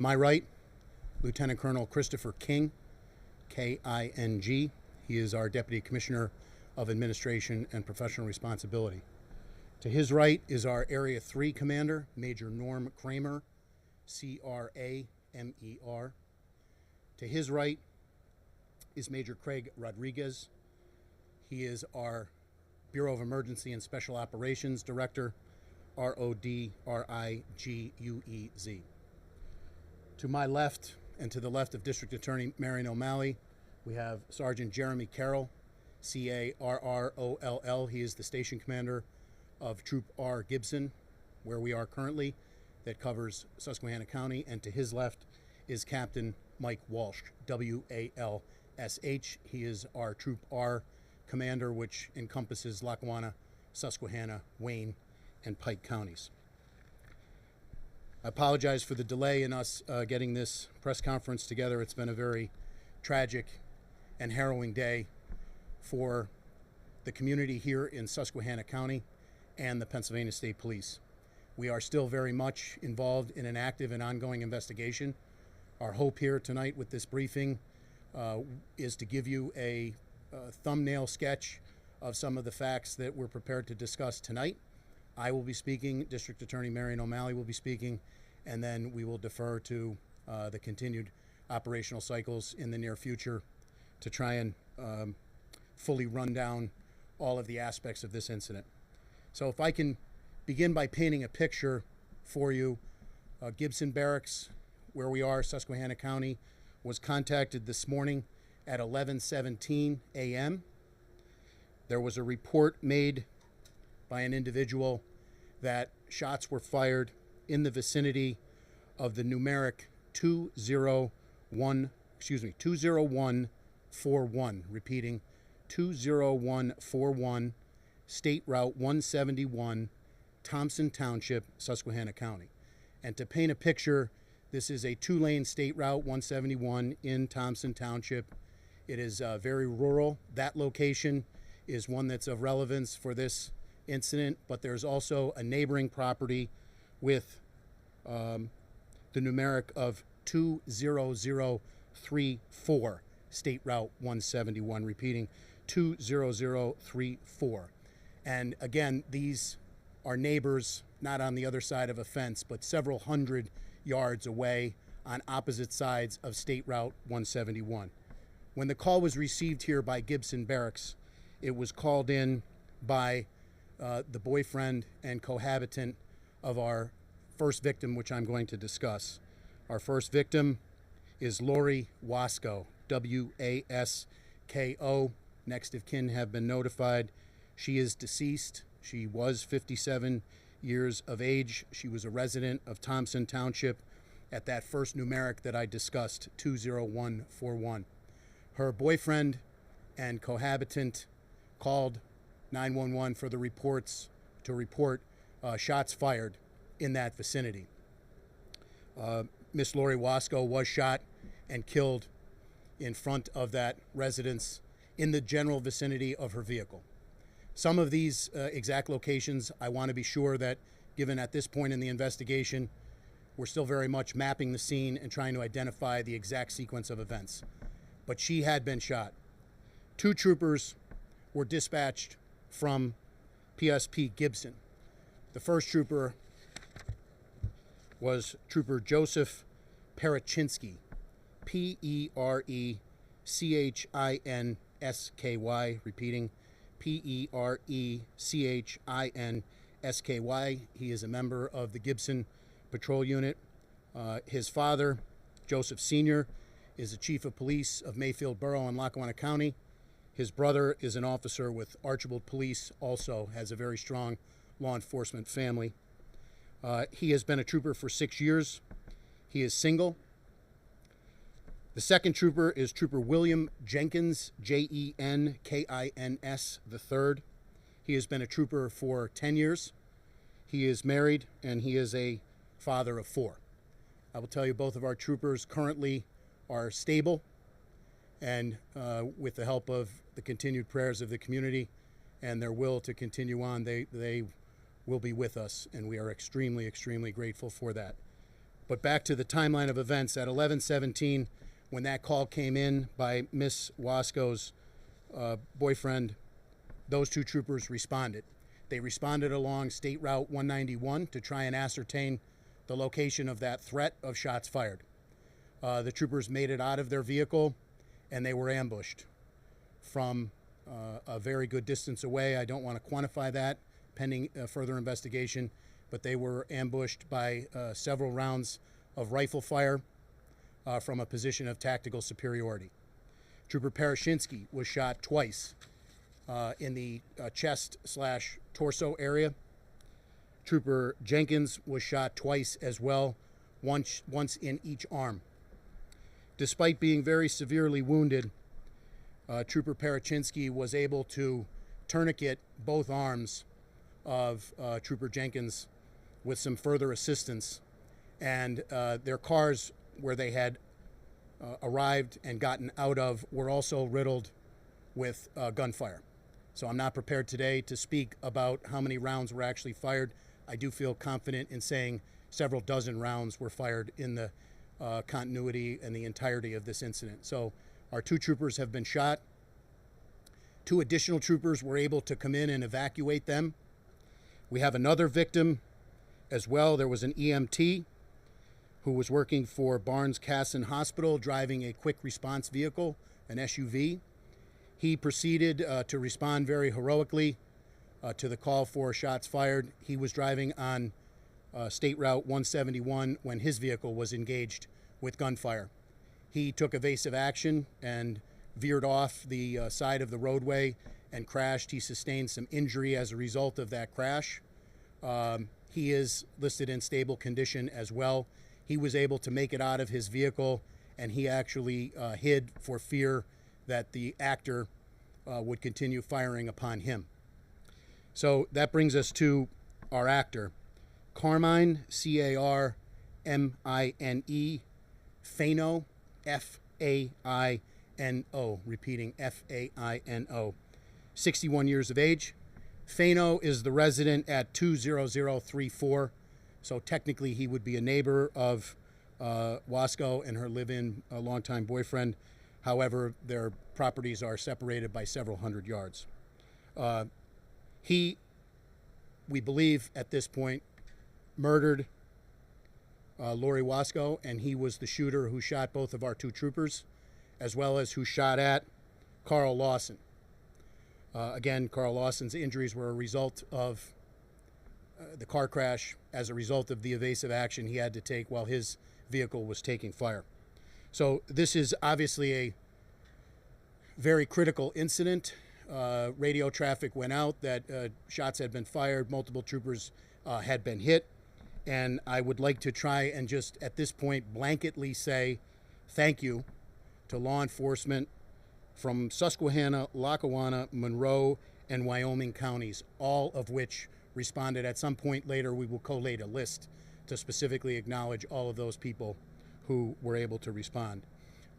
My right, Lieutenant Colonel Christopher King, K-I-N-G. He is our Deputy Commissioner of Administration and Professional Responsibility. To his right is our Area 3 Commander, Major Norm Kramer, C-R-A-M-E-R. To his right is Major Craig Rodriguez. He is our Bureau of Emergency and Special Operations Director, R-O-D-R-I-G-U-E-Z. To my left and to the left of District Attorney Marion O'Malley, we have Sergeant Jeremy Carroll, C-A-R-R-O-L-L. He is the station commander of Troop R Gibson, where we are currently, that covers Susquehanna County. And to his left is Captain Mike Walsh, W-A-L-S-H. He is our Troop R commander, which encompasses Lackawanna, Susquehanna, Wayne, and Pike counties. I apologize for the delay in us getting this press conference together. It's been a very tragic and harrowing day for the community here in Susquehanna County and the Pennsylvania State Police. We are still very much involved in an active and ongoing investigation. Our hope here tonight with this briefing is to give you a thumbnail sketch of some of the facts that we're prepared to discuss tonight. I will be speaking, District Attorney Marion O'Malley will be speaking, and then we will defer to the continued operational cycles in the near future to try and fully run down all of the aspects of this incident. So if I can begin by painting a picture for you, Gibson Barracks, where we are, Susquehanna County, was contacted this morning at 11:17 a.m. There was a report made by an individual that shots were fired in the vicinity of the numeric 20141, repeating 20141, State Route 171, Thompson Township, Susquehanna County. And to paint a picture, this is a two-lane State Route 171 in Thompson Township. It is very rural. That location is one that's of relevance for this incident, but there's also a neighboring property with the numeric of 20034, State Route 171, repeating 20034. And again, these are neighbors, not on the other side of a fence, but several hundred yards away on opposite sides of State Route 171. When the call was received here by Gibson Barracks, it was called in by the boyfriend and cohabitant of our first victim, which I'm going to discuss. Our first victim is Lori Wasco, W-A-S-K-O. Next of kin have been notified. She is deceased. She was 57 years of age. She was a resident of Thompson Township at that first numeric that I discussed, 20141. Her boyfriend and cohabitant called 911 for the reports to report shots fired in that vicinity. Miss Lori Wasco was shot and killed in front of that residence in the general vicinity of her vehicle. Some of these exact locations, I want to be sure that, given at this point in the investigation, we're still very much mapping the scene and trying to identify the exact sequence of events. But she had been shot. Two troopers were dispatched from PSP Gibson. The first trooper was Trooper Joseph Perechinsky, P-E-R-E-C-H-I-N-S-K-Y, repeating P-E-R-E-C-H-I-N-S-K-Y. He is a member of the Gibson Patrol Unit. His father, Joseph Sr., is the Chief of Police of Mayfield Borough in Lackawanna County. His brother is an officer with Archibald Police, also has a very strong law enforcement family. He has been a trooper for 6 years. He is single. The second trooper is Trooper William Jenkins, Jenkins III. He has been a trooper for 10 years. He is married and he is a father of 4. I will tell you, both of our troopers currently are stable, and with the help of the continued prayers of the community and their will to continue on, they will be with us, and we are extremely, extremely grateful for that. But back to the timeline of events, at 11:17, when that call came in by Miss Wasco's boyfriend, those two troopers responded. They responded along State Route 191 to try and ascertain the location of that threat of shots fired. The troopers made it out of their vehicle, and they were ambushed from a very good distance away. I don't want to quantify that pending further investigation, but they were ambushed by several rounds of rifle fire from a position of tactical superiority. Trooper Parashinsky was shot twice in the chest/torso area. Trooper Jenkins was shot twice as well, once in each arm. Despite being very severely wounded, Trooper Parashinsky was able to tourniquet both arms of Trooper Jenkins with some further assistance, and their cars where they had arrived and gotten out of were also riddled with gunfire. So I'm not prepared today to speak about how many rounds were actually fired. I do feel confident in saying several dozen rounds were fired in the continuity and the entirety of this incident. So our two troopers have been shot. Two additional troopers were able to come in and evacuate them. We have another victim as well. There was an EMT who was working for Barnes-Kasson Hospital driving a quick response vehicle, an SUV. He proceeded to respond very heroically to the call for shots fired. He was driving on State Route 171 when his vehicle was engaged with gunfire. He took evasive action and veered off the side of the roadway and crashed. He sustained some injury as a result of that crash. He is listed in stable condition as well. He was able to make it out of his vehicle, and he actually hid for fear that the actor would continue firing upon him. So that brings us to our actor, Carmine, C-A-R-M-I-N-E, Faino, F-A-I-N-O, repeating F-A-I-N-O, 61 years of age. Faino is the resident at 20034, so technically he would be a neighbor of Wasco and her live-in longtime boyfriend. However, their properties are separated by several hundred yards. He, we believe at this point, murdered Lori Wasco, and he was the shooter who shot both of our two troopers, as well as who shot at Carl Lawson. Again, Carl Lawson's injuries were a result of the car crash as a result of the evasive action he had to take while his vehicle was taking fire. So this is obviously a very critical incident. Radio traffic went out that shots had been fired, multiple troopers had been hit, and I would like to try and just at this point blanketly say thank you to law enforcement from Susquehanna, Lackawanna, Monroe, and Wyoming counties, all of which responded. At some point later, we will collate a list to specifically acknowledge all of those people who were able to respond.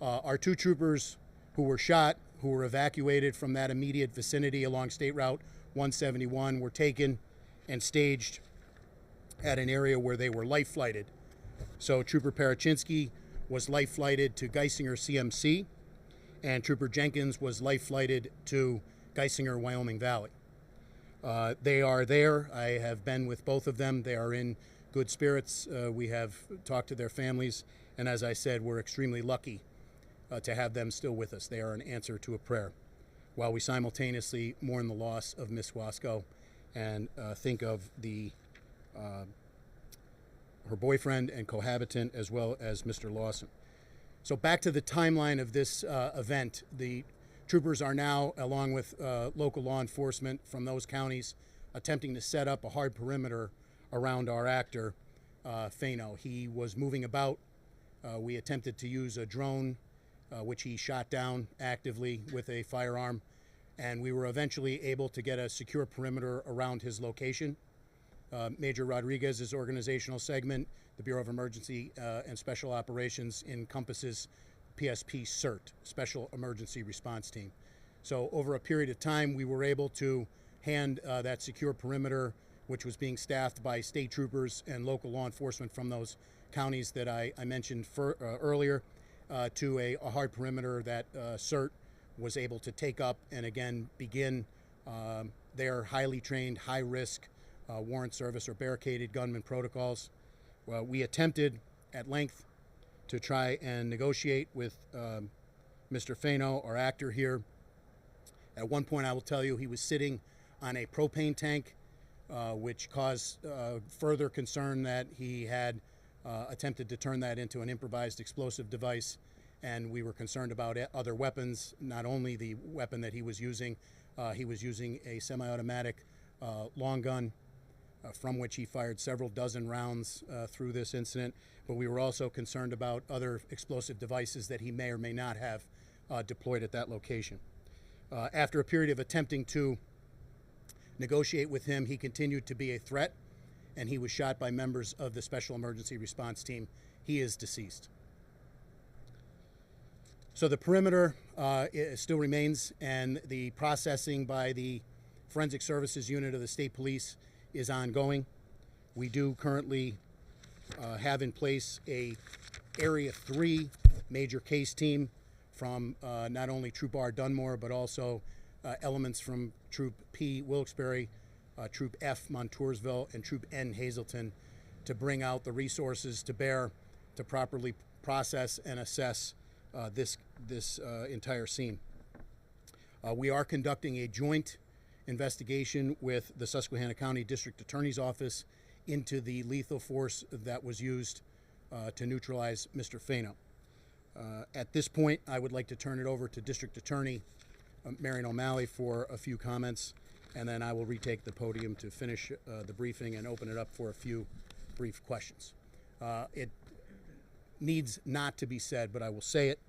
Our two troopers who were shot, who were evacuated from that immediate vicinity along State Route 171, were taken and staged at an area where they were life flighted. So Trooper Parashinsky was life flighted to Geisinger CMC, and Trooper Jenkins was life flighted to Geisinger, Wyoming Valley. They are there. I have been with both of them. They are in good spirits. We have talked to their families, and as I said, we're extremely lucky to have them still with us. They are an answer to a prayer, while we simultaneously mourn the loss of Miss Wasco and think of her boyfriend and cohabitant, as well as Mr. Lawson. So back to the timeline of this event. The troopers are now, along with local law enforcement from those counties, attempting to set up a hard perimeter around our actor, Faino. He was moving about. We attempted to use a drone, which he shot down actively with a firearm, and we were eventually able to get a secure perimeter around his location. Major Rodriguez's organizational segment, the Bureau of Emergency and Special Operations, encompasses PSP CERT, Special Emergency Response Team. So over a period of time, we were able to hand that secure perimeter, which was being staffed by state troopers and local law enforcement from those counties that I mentioned earlier to a hard perimeter that CERT was able to take up and again begin their highly trained, high-risk warrant service or barricaded gunman protocols. We attempted at length to try and negotiate with Mr. Fano, our actor here. At one point, I will tell you, he was sitting on a propane tank, which caused further concern that he had attempted to turn that into an improvised explosive device, and we were concerned about other weapons, not only the weapon that he was using a semi-automatic long gun from which he fired several dozen rounds through this incident, but we were also concerned about other explosive devices that he may or may not have deployed at that location. After a period of attempting to negotiate with him, he continued to be a threat, and he was shot by members of the Special Emergency Response Team. He is deceased. So the perimeter still remains, and the processing by the Forensic Services Unit of the State Police is ongoing. We do currently have in place a Area 3 major case team from not only Troop R Dunmore, but also elements from Troop P Wilkes-Barre, Troop F Montoursville, and Troop N Hazleton to bring out the resources to bear to properly process and assess this entire scene. We are conducting a joint investigation with the Susquehanna County District Attorney's Office into the lethal force that was used to neutralize Mr. Fano. At this point, I would like to turn it over to District Attorney Marion O'Malley for a few comments, and then I will retake the podium to finish the briefing and open it up for a few brief questions. It needs not to be said, but I will say it.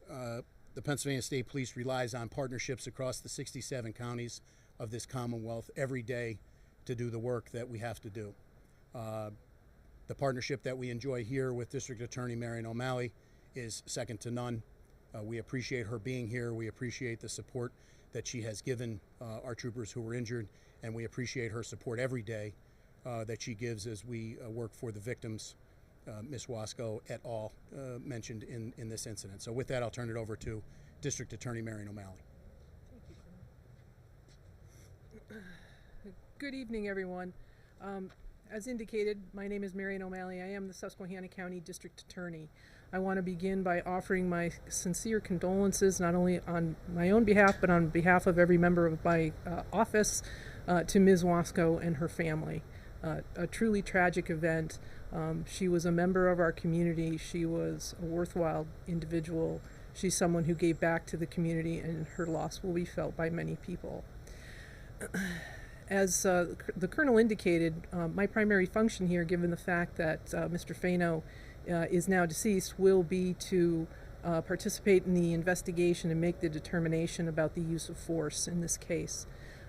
The Pennsylvania State Police relies on partnerships across the 67 counties of this Commonwealth every day to do the work that we have to do. The partnership that we enjoy here with District Attorney Marion O'Malley is second to none. We appreciate her being here. We appreciate the support that she has given our troopers who were injured, and we appreciate her support every day that she gives as we work for the victims, Ms. Wasco et al. Mentioned in this incident. So with that, I'll turn it over to District Attorney Marion O'Malley. Thank you. Good evening, everyone. As indicated, my name is Marion O'Malley. I am the Susquehanna County District Attorney. I want to begin by offering my sincere condolences, not only on my own behalf, but on behalf of every member of my office, to Ms. Wasco and her family. A truly tragic event. She was a member of our community. She was a worthwhile individual. She's someone who gave back to the community, and her loss will be felt by many people. As the Colonel indicated, my primary function here, given the fact that Mr. Fano is now deceased, will be to participate in the investigation and make the determination about the use of force in this case.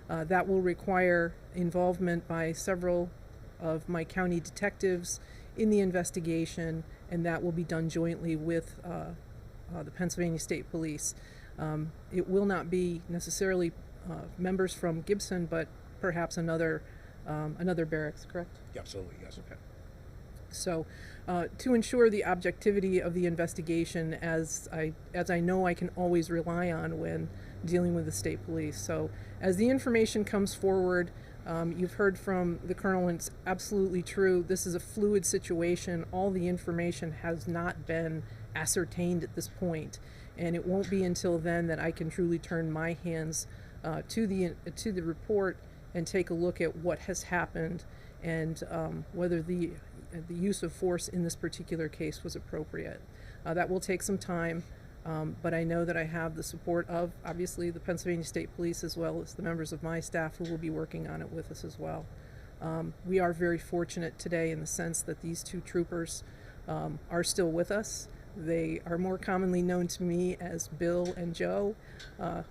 That will require involvement by several of my county detectives in the investigation, and that will be done jointly with the Pennsylvania State Police. It will not be necessarily members from Gibson, but perhaps another barracks, correct? Absolutely, yes. Okay. So, to ensure the objectivity of the investigation, as I know I can always rely on when dealing with the state police. So, as the information comes forward, you've heard from the Colonel, and it's absolutely true. This is a fluid situation. All the information has not been ascertained at this point, and it won't be until then that I can truly turn my hands to the report and take a look at what has happened and whether the use of force in this particular case was appropriate. That will take some time, but I know that I have the support of, obviously, the Pennsylvania State Police, as well as the members of my staff who will be working on it with us as well. We are very fortunate today in the sense that these two troopers are still with us. They are more commonly known to me as Bill and Joe. I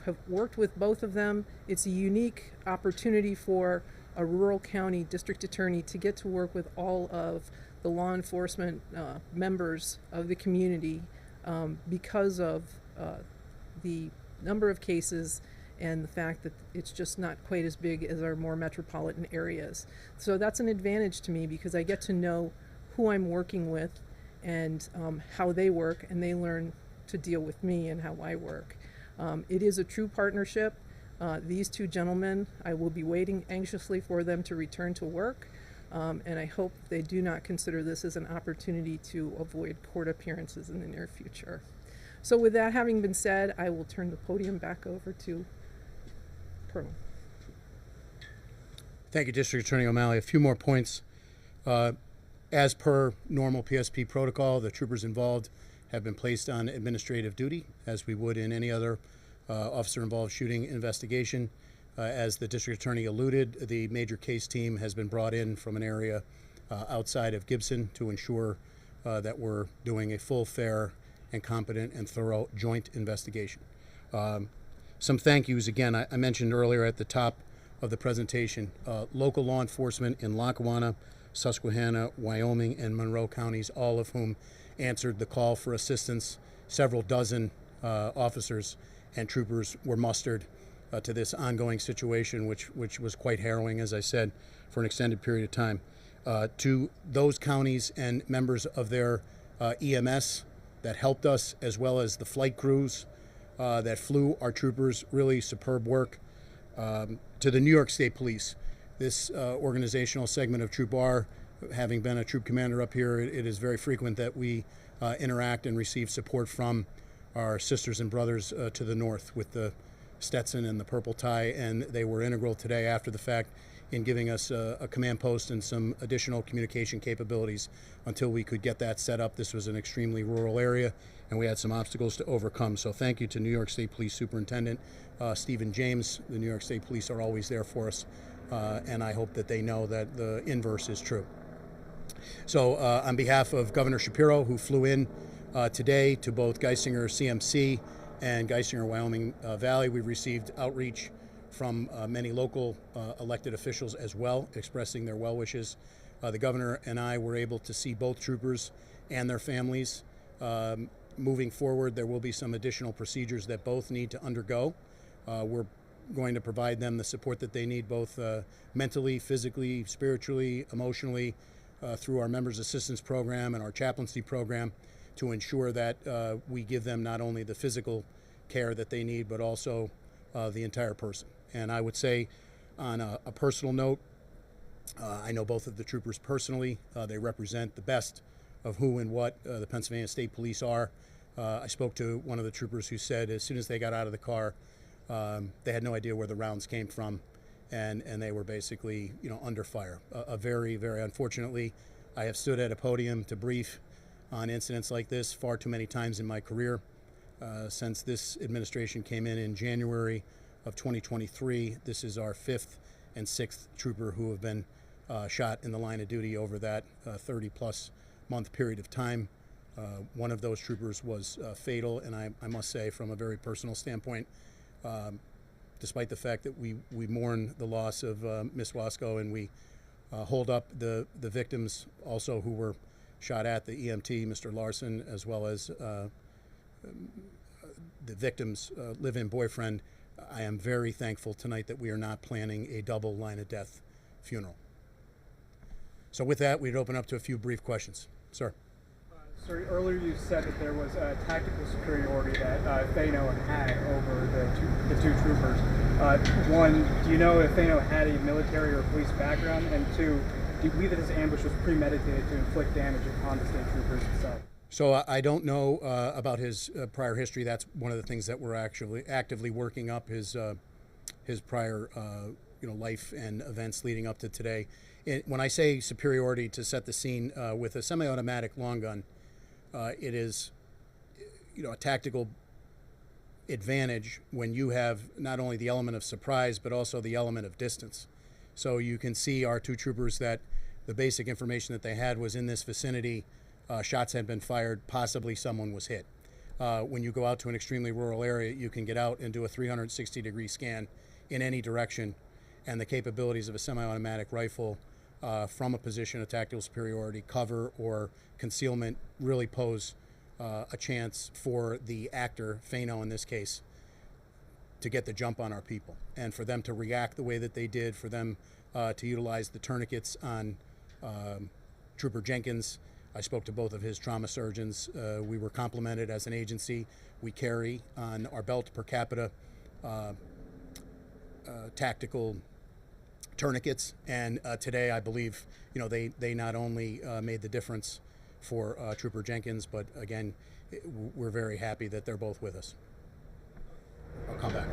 have worked with both of them. It's a unique opportunity for a rural county district attorney to get to work with all of the law enforcement members of the community because of the number of cases and the fact that it's just not quite as big as our more metropolitan areas. So that's an advantage to me because I get to know who I'm working with and how they work, and they learn to deal with me and how I work. It is a true partnership. These two gentlemen, I will be waiting anxiously for them to return to work, and I hope they do not consider this as an opportunity to avoid court appearances in the near future. So with that having been said, I will turn the podium back over to Colonel. Thank you, District Attorney O'Malley. A few more points. As per normal PSP protocol, the troopers involved have been placed on administrative duty, as we would in any other officer-involved shooting investigation. As the District Attorney alluded, the major case team has been brought in from an area outside of Gibson to ensure that we're doing a full, fair, and competent and thorough joint investigation. Some thank yous, again, I mentioned earlier at the top of the presentation, local law enforcement in Lackawanna, Susquehanna, Wyoming, and Monroe counties, all of whom answered the call for assistance. Several dozen officers and troopers were mustered to this ongoing situation, which was quite harrowing, as I said, for an extended period of time. To those counties and members of their EMS that helped us, as well as the flight crews that flew our troopers, really superb work. To the New York State Police, this organizational segment of Troop R, having been a troop commander up here, it is very frequent that we interact and receive support from our sisters and brothers to the north with the Stetson and the purple tie, and they were integral today after the fact in giving us a command post and some additional communication capabilities until we could get that set up. This was an extremely rural area, and we had some obstacles to overcome. So thank you to New York State Police Superintendent Stephen James. The New York State Police are always there for us, and I hope that they know that the inverse is true. So on behalf of Governor Shapiro, who flew in today to both Geisinger CMC and Geisinger Wyoming Valley, we received outreach from many local elected officials as well, expressing their well wishes. The governor and I were able to see both troopers and their families. Moving forward, there will be some additional procedures that both need to undergo. We're going to provide them the support that they need, both mentally, physically, spiritually, emotionally, through our Members Assistance Program and our chaplaincy program, to ensure that we give them not only the physical care that they need, but also the entire person. And I would say, on a personal note, I know both of the troopers personally. They represent the best of who and what the Pennsylvania State Police are. I spoke to one of the troopers who said as soon as they got out of the car, they had no idea where the rounds came from, and they were basically, under fire. Very, very unfortunately, I have stood at a podium to brief on incidents like this far too many times in my career. Since this administration came in January of 2023, this is our 5th and 6th trooper who have been shot in the line of duty over that 30-plus month period of time. One of those troopers was fatal, and I must say, from a very personal standpoint, despite the fact that we mourn the loss of Miss Wasco, and we hold up the victims also who were shot at, the EMT, Mr. Larson, as well as the victim's live-in boyfriend. I am very thankful tonight that we are not planning a double line of death funeral. So with that, we'd open up to a few brief questions. Sir. Sir, earlier you said that there was a tactical superiority that Fano had over the two troopers. One, do you know if Fano had a military or police background? And two, do you believe that his ambush was premeditated to inflict damage upon the state troopers itself? So I don't know about his prior history. That's one of the things that we're actually actively working up, his prior life and events leading up to today. When I say superiority to set the scene with a semi-automatic long gun, it is a tactical advantage when you have not only the element of surprise but also the element of distance. So you can see our two troopers that the basic information that they had was in this vicinity. Shots had been fired, possibly someone was hit. When you go out to an extremely rural area, you can get out and do a 360-degree scan in any direction, and the capabilities of a semi-automatic rifle from a position of tactical superiority, cover, or concealment really pose a chance for the actor, Fano in this case, to get the jump on our people, and for them to react the way that they did, for them to utilize the tourniquets on Trooper Jenkins, I spoke to both of his trauma surgeons. We were complimented as an agency. We carry on our belt per capita tactical tourniquets, and today I believe they not only made the difference for Trooper Jenkins, but again, we're very happy that they're both with us. I'll come back.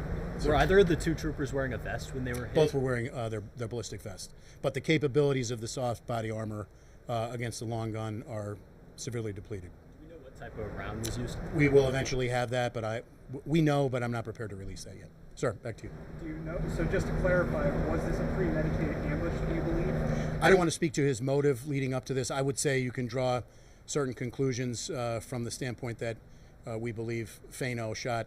Were either of the two troopers wearing a vest when they were hit? Both were wearing their ballistic vest, but the capabilities of the soft body armor against the long gun are severely depleted. Do we know what type of round was used? We will eventually have that, but we know, but I'm not prepared to release that yet. Sir, back to you. Do you know? So just to clarify, was this a premeditated ambush? Do you believe? I don't want to speak to his motive leading up to this. I would say you can draw certain conclusions from the standpoint that we believe Fano shot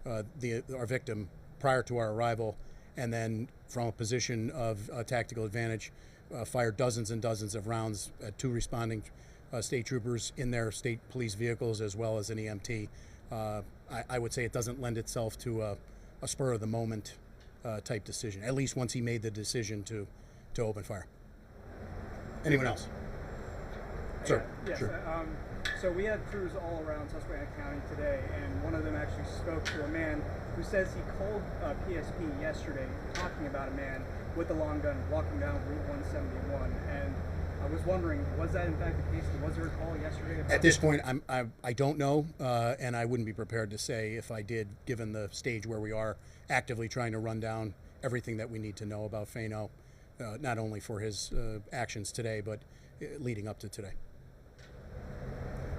our victim prior to our arrival, and then from a position of tactical advantage, fired dozens and dozens of rounds at two responding state troopers in their state police vehicles, as well as an EMT. I would say it doesn't lend itself to a spur of the moment type decision, at least once he made the decision to open fire. Anyone else? Sure. Yes. Sure. So we had crews all around Susquehanna County today, and one of them actually spoke to a man who says he called PSP yesterday talking about a man with a long gun walking down Route 171. And I was wondering, was that in fact the case? Was there a call yesterday about At this point, I don't know, and I wouldn't be prepared to say if I did, given the stage where we are actively trying to run down everything that we need to know about Fano, not only for his actions today, but leading up to today.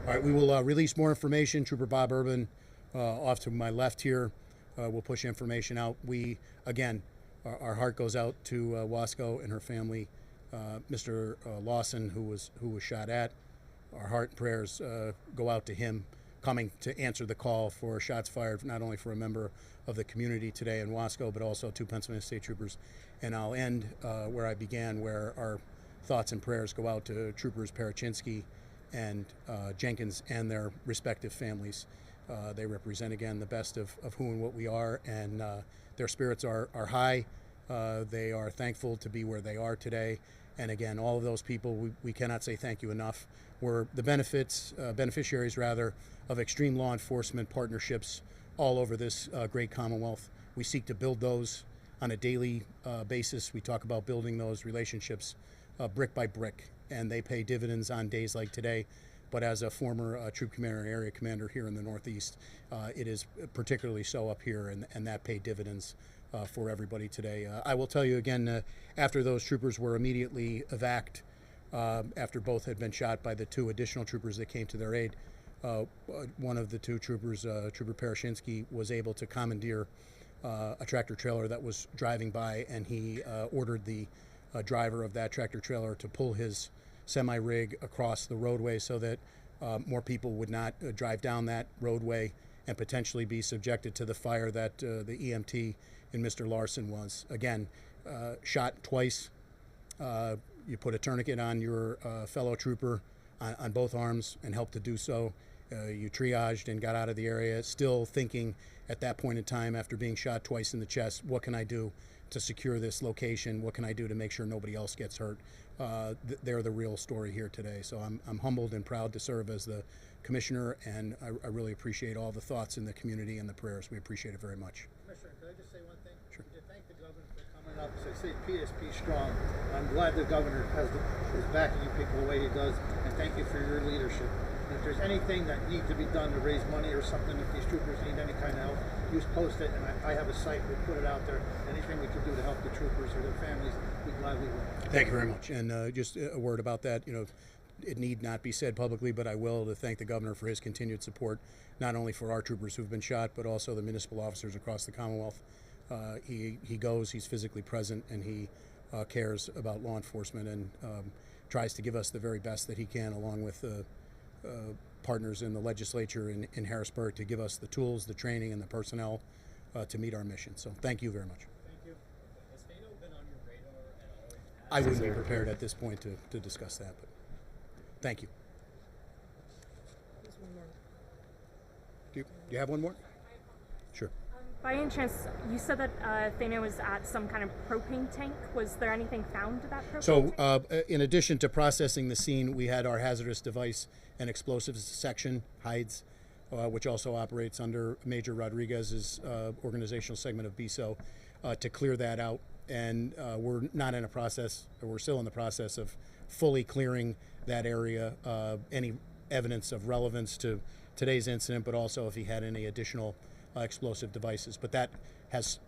All right, we will release more information. Trooper Bob Urban, off to my left here, will push information out. We, again, our heart goes out to Wasco and her family. Mr. Lawson, who was shot at. Our heart and prayers go out to him, coming to answer the call for shots fired, not only for a member of the community today in Wasco, but also two Pennsylvania State Troopers. And I'll end where I began, where our thoughts and prayers go out to Troopers Parachinsky and Jenkins and their respective families. They represent, again, the best of who and what we are, and their spirits are high. They are thankful to be where they are today. And again, all of those people, we cannot say thank you enough. We're the beneficiaries rather, of extreme law enforcement partnerships all over this great Commonwealth. We seek to build those on a daily basis. We talk about building those relationships brick by brick, and they pay dividends on days like today. But as a former troop commander and area commander here in the Northeast, it is particularly so up here, and that paid dividends for everybody today. I will tell you again, after those troopers were immediately evac'd, after both had been shot by the two additional troopers that came to their aid, one of the two troopers, Trooper Parachinsky, was able to commandeer a tractor trailer that was driving by, and he ordered the driver of that tractor trailer to pull his semi-rig across the roadway so that more people would not drive down that roadway and potentially be subjected to the fire that the EMT and Mr. Larson was. Again, shot twice. You put a tourniquet on your fellow trooper on both arms and helped to do so. You triaged and got out of the area, still thinking at that point in time, after being shot twice in the chest, what can I do to secure this location? What can I do to make sure nobody else gets hurt? They're the real story here today. So I'm humbled and proud to serve as the commissioner, and I really appreciate all the thoughts in the community and the prayers. We appreciate it very much. Commissioner, could I just say one thing? Sure. To thank the governor for coming up and say PSP strong. I'm glad the governor is backing you people the way he does, and thank you for your leadership. And if there's anything that needs to be done to raise money or something, if these troopers need any kind of help, you post it, and I have a site, we'll put it out there. Anything we can do to help the troopers or their families, we gladly will. Thank you very much. And just a word about that, it need not be said publicly, but I will, to thank the governor for his continued support, not only for our troopers who've been shot, but also the municipal officers across the Commonwealth. He goes, he's physically present, and he cares about law enforcement and tries to give us the very best that he can, along with partners in the legislature in Harrisburg, to give us the tools, the training, and the personnel to meet our mission. So thank you very much. Thank you. Has Fano been on your radar at all? I wouldn't be prepared at this point to discuss that, but thank you. There's one more. Do you have one more? Sure. By any chance, you said that Thano was at some kind of propane tank. Was there anything found at that propane So, tank? in addition to processing the scene, we had our hazardous device and explosives section, HIDES, which also operates under Major Rodriguez's organizational segment of BISO, to clear that out. And we're not in a process, or we're still in the process of fully clearing that area, any evidence of relevance to today's incident, but also if he had any additional explosive devices. But that has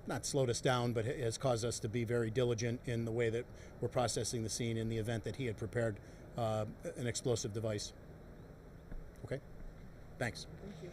not slowed us down, but has caused us to be very diligent in the way that we're processing the scene in the event that he had prepared an explosive device. Okay? Thanks. Thank you.